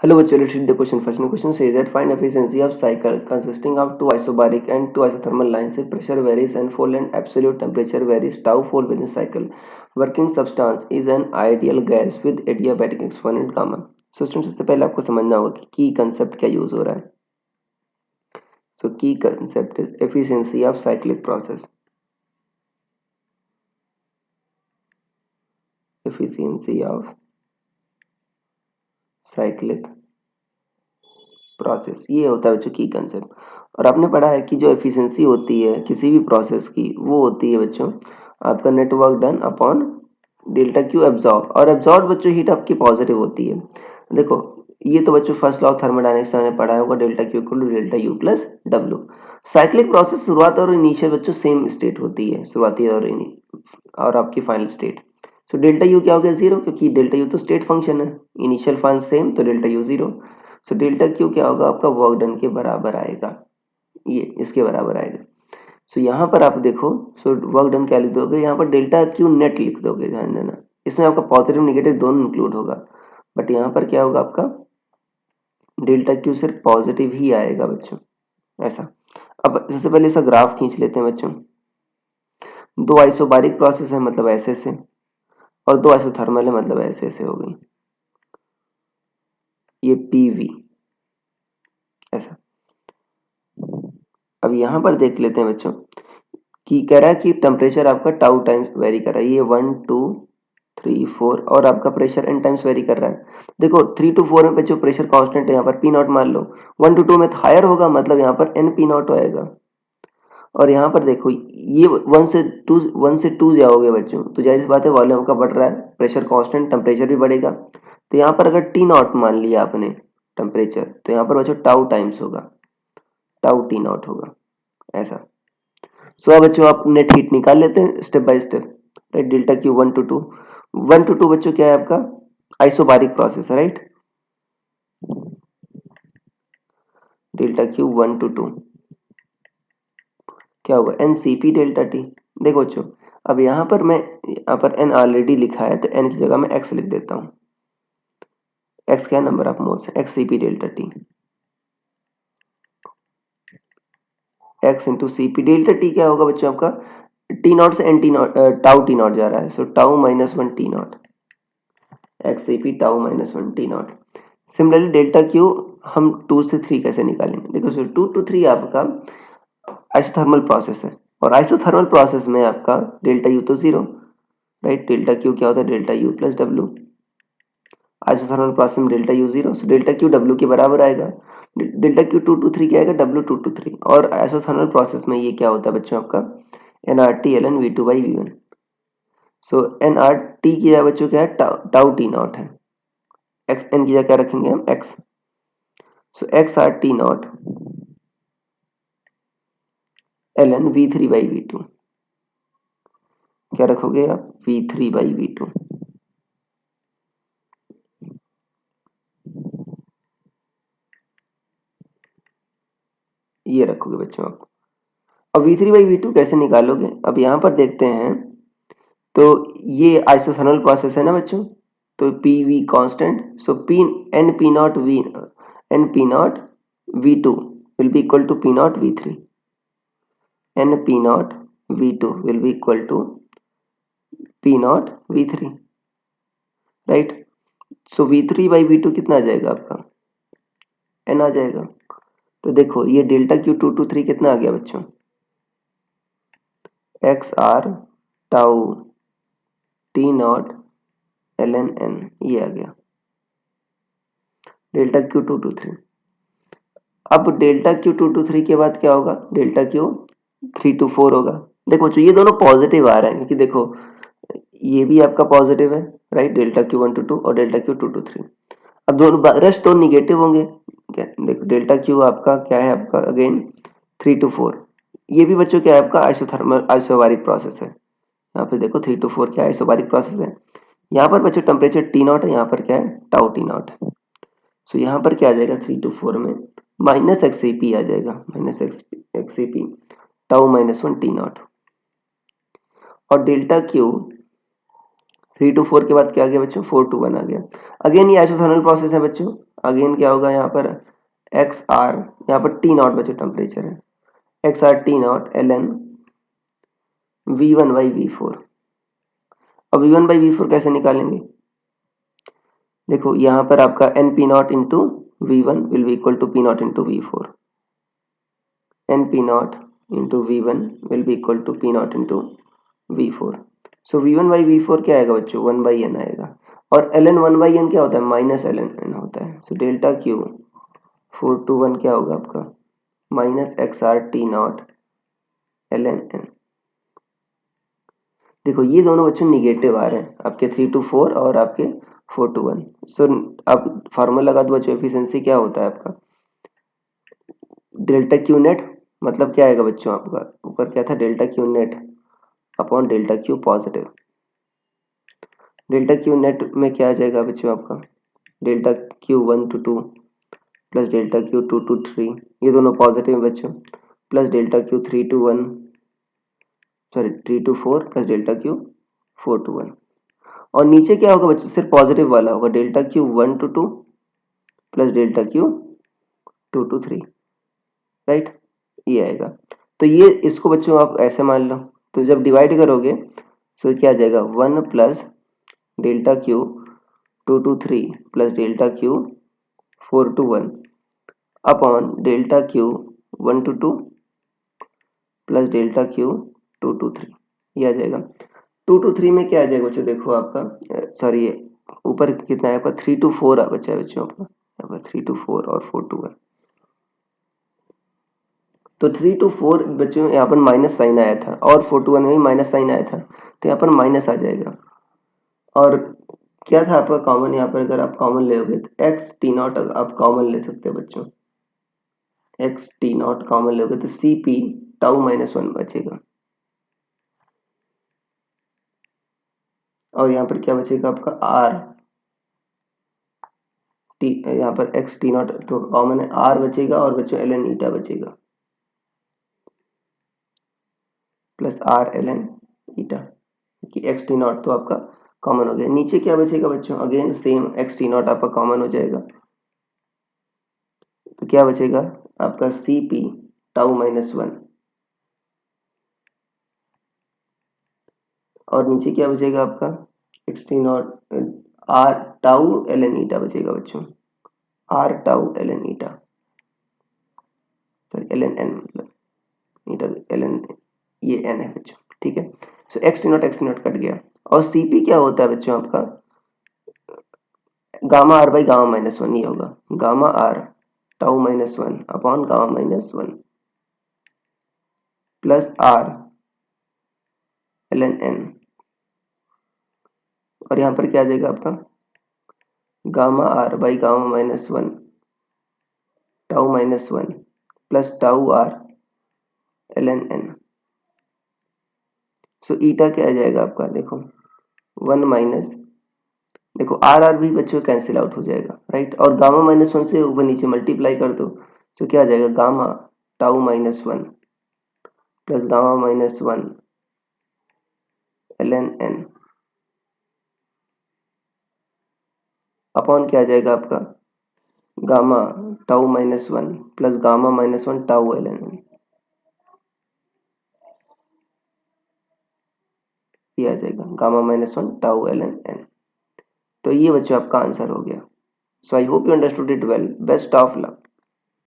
Hello, virtual read the question first. The question says that find efficiency of cycle consisting of two isobaric and two isothermal lines if pressure varies n-fold and absolute temperature varies tau-fold within cycle. Working substance is an ideal gas with adiabatic exponent gamma. So students सबसे पहले आपको समझना होगा कि की concept क्या use हो रहा है. So key concept is efficiency of cyclic process. Efficiency of cyclic process, ये होता है बच्चों की कंसेप्ट. और आपने पढ़ा है कि जो एफिशिएंसी होती है किसी भी प्रोसेस की वो होती है बच्चों आपका net work done upon delta Q absorb. और एब्जॉर्ब बच्चों हीट आपकी पॉजिटिव होती है. देखो ये तो बच्चों फर्स्ट लॉ ऑफ थर्मोडायनेमिक्स में पढ़ा होगा, delta Q equal to delta U plus W. Cyclic process शुरुआत और इनिशियल बच्चों सेम स्टेट होती है, शुरुआती और आपकी final state. So delta U क्या हो गया जीरो, क्योंकि डेल्टा यू तो स्टेट फंक्शन है, इनिशियल फाइनल सेम, तो delta U zero. So delta Q क्या होगा आपका वर्क डन के बराबर आएगा, ये इसके बराबर आएगा. सो यहाँ पर आप देखो, सो वर्क डन क्या लिख दोगे, यहाँ पर डेल्टा क्यू नेट लिख दोगे, ध्यान देना इसमें आपका पॉजिटिव नेगेटिव दोनों इंक्लूड होगा. बट यहाँ पर क्या होगा आपका डेल्टा क्यू सिर्फ पॉजिटिव ही आएगा बच्चों, ऐसा. अब सबसे पहले इसका ग्राफ खींच लेते हैं बच्चों. दो आइसोबारिक प्रोसेस है मतलब ऐसे से, और दो आइसोथर्मल है मतलब ऐसे ऐसे हो गई, ये पीवी ऐसा. अब यहाँ पर देख लेते हैं बच्चों कि कह रहा है कि टेम्परेचर आपका टाउ टाइम्स वेरी कर रहा है, ये 1 2 3 4 और आपका प्रेशर एन टाइम्स वेरी कर रहा है. देखो 3 to 4 में बच्चों प्रेशर कांस्टेंट है, यहाँ पर पी नॉट मान लो. 1 to 2 में तो हायर होगा, मतलब यहाँ पर एन पी नॉट आएगा. और यहाँ पर देखो ये 1 से 2 जाओगे बच्चों तो जाहिर सी बात है वॉल्यूम का बढ़ रहा है, प्रेशर कांस्टेंट, टेम्परेचर भी बढ़ेगा. तो यहाँ पर अगर टी नॉट मान लिया आपने टेम्परेचर, तो यहाँ पर बच्चों टाउ टाइम्स होगा, टाउ टी नॉट होगा ऐसा. सो अब बच्चों आप नेट हीट निकाल लेते हैं step by step. Right, delta Q 1 to 2 बच्चों क्या है आपका आइसोबारिक प्रोसेस है. राइट, डेल्टा क्यू 1 to 2 क्या होगा N C P delta T. देखो बच्चों अब यहाँ पर मैं, यहाँ पर एन ऑलरेडी लिखा है तो एन की जगह मैं एक्स लिख देता हूँ. एक्स क्या नंबर ऑफ मोल्स है, X C P delta T, X into C P delta T क्या होगा बच्चों आपका टी नॉट से N T naught tau T naught जा रहा है, so tau minus 1 T naught, X C P tau minus 1 T naught. Similarly delta Q हम 2 से 3 कैसे निकालेंगे, देखो सो 2 to 3 आपका आइसोथर्मल प्रोसेस है, और आइसोथर्मल प्रोसेस में आपका डेल्टा यू तो जीरो. राइट, डेल्टा क्यू क्या होता है delta U plus W. Isothermal process में delta U zero, so delta Q W के बराबर आएगा. डेल्टा क्यू 2 to 3 क्या आएगा डब्ल्यू 2 to 3. और आइसोथर्मल प्रोसेस में ये क्या होता है बच्चों आपका N R T L N V two by V one. So N R T की जगह बच्चों क्या है टाउ टी नॉट है, एक्स एन की जगह क्या रखेंगे हम X. So X R T nought L N V three by V two, क्या रखोगे आप V three by V two. ये रखोगे बच्चों आप. अब V three by V two कैसे निकालोगे, अब यहाँ पर देखते हैं. तो ये आइसोथर्मल प्रोसेस है ना बच्चों, तो P V constant, so P N P nought V N P nought V two will be equal to P nought V three. N P nought V two will be equal to P nought V three. Right, so V three by V two कितना आ जाएगा आपका N आ जाएगा. तो देखो ये delta Q 2 to 3 कितना आ गया बच्चों X R tau T nought L N N, ये आ गया डेल्टा क्यू 2 to 3. अब डेल्टा क्यू 2 to 3 के बाद क्या होगा डेल्टा क्यू 3 to 4 होगा. देखो बच्चों ये दोनों पॉजिटिव आ रहे हैं क्योंकि देखो ये भी आपका पॉजिटिव है. राइट, डेल्टा क्यू 1 to 2 और डेल्टा क्यू 2 to 3. अब दोनों रेस्ट तो निगेटिव होंगे. देखो डेल्टा क्यू आपका क्या है आपका अगेन 3 to 4. ये भी बच्चों क्या है आपका आइसोथर्मल आइसोबारिक प्रोसेस है. यहाँ पे देखो 3 to 4 क्या आइसोबारिक प्रोसेस है. यहाँ पर बच्चों टेम्परेचर टी नॉट है, यहाँ पर क्या है टाउ टी नॉट है. सो यहाँ पर क्या आ जाएगा 3 to 4 में माइनस एक्स सी पी आ जाएगा, minus X C P tau minus 1 T nought. और डेल्टा क्यू 3 to 4 के बाद क्या आ गया बच्चों, 4 to 1 आ गया। अगेन ये आइसोथर्मल प्रोसेस है बच्चों। अगेन क्या होगा यहाँ पर एक्स आर, यहाँ पर टी नॉट बच्चों टेम्परेचर है, X R T nought L N V1/V4। अब V1/V4 कैसे निकालेंगे, देखो यहाँ पर आपका N P nought into V1 will be equal to P nought into V4, N P nought into V1 will be equal to P nought into V4। So V1/V4 क्या आएगा बच्चों, 1/n आएगा। और ln 1/n क्या होता है, minus ln n होता है। सो डेल्टा क्यू 4 to 1 क्या होगा आपका, minus x R T not ln n। देखो ये दोनों बच्चों निगेटिव आ रहे हैं आपके 3 to 4 और आपके 4 to 1। सो आप फार्मूला लगा दो बच्चों, एफिशिएंसी क्या होता है आपका, डेल्टा क्यू नेट, मतलब क्या आएगा बच्चों आपका, ऊपर क्या था, delta Q net upon delta Q positive. Delta Q net में क्या आ जाएगा बच्चों आपका, delta Q 1 to 2 plus delta Q 2 to 3, ये दोनों पॉजिटिव बच्चों, plus delta Q 3 to 1, sorry 3 to 4 plus delta Q 4 to 1। और नीचे क्या होगा बच्चों, सिर्फ पॉजिटिव वाला होगा, delta Q 1 to 2 plus delta Q 2 to 3, right, ये आएगा। तो ये इसको बच्चों आप ऐसे मान लो, तो जब डिवाइड करोगे तो क्या आ जाएगा, 1 plus delta Q 2 to 3 plus delta Q 4 to 1 upon delta Q 1 to 2 plus delta Q 2 to 3, ये आ जाएगा। 2 to 3 में क्या आ जाएगा बच्चों, देखो आपका सॉरी ऊपर कितना है आपका, 3 to 4 बचा है बच्चों आपका, यहाँ पर 3 to 4 और 4 to 1। तो 3 to 4 बच्चों यहाँ पर माइनस साइन आया था, और 4 to 1 में भी माइनस साइन आया था, तो यहाँ पर माइनस आ जाएगा। और क्या था आपका कॉमन, यहाँ पर अगर आप कॉमन लेोगे तो एक्स टी नॉट आप कॉमन ले सकते हो बच्चों, एक्स टी नॉट कॉमन लोगे तो सी पी टाउ-1 बचेगा। और यहाँ पर क्या बचेगा आपका आर टी, यहाँ पर एक्स टी नॉट तो कॉमन है, आर बचेगा और बच्चों एल एन ईटा बचेगा, प्लस आर एल एन ईटा, कि एक्स टी नॉट तो आपका कॉमन हो गया। नीचे क्या बचेगा बच्चों, again same x T not आपका कॉमन हो जाएगा, तो क्या बचेगा आपका सी पी टाउ-1, और नीचे क्या बचेगा आपका X T naught R tau L N eta बचेगा बच्चों, R tau L N eta, sorry L N N मतलब ईटा एल एन, ये एन है बच्चों, ठीक है। So X T naught cut गया। और सी पी क्या होता है बच्चों आपका, गामा आर बाई गामा-1, ये होगा gamma R tau upon gamma plus R L N N, और यहाँ पर क्या आ जाएगा आपका gamma R by gamma tau plus tau R L N N. So eta क्या आ जाएगा आपका, देखो 1 माइनस, देखो आर आर भी बच्चों कैंसिल आउट हो जाएगा, राइट, और गामा-1 से ऊपर नीचे मल्टीप्लाई कर दो, तो क्या आ जाएगा gamma tau plus gamma L N N upon क्या आ जाएगा आपका gamma tau plus gamma tau L N N, ये आ जाएगा gamma tau L N N. तो ये बच्चों आपका आंसर हो गया। So I hope you understood it well, best of luck.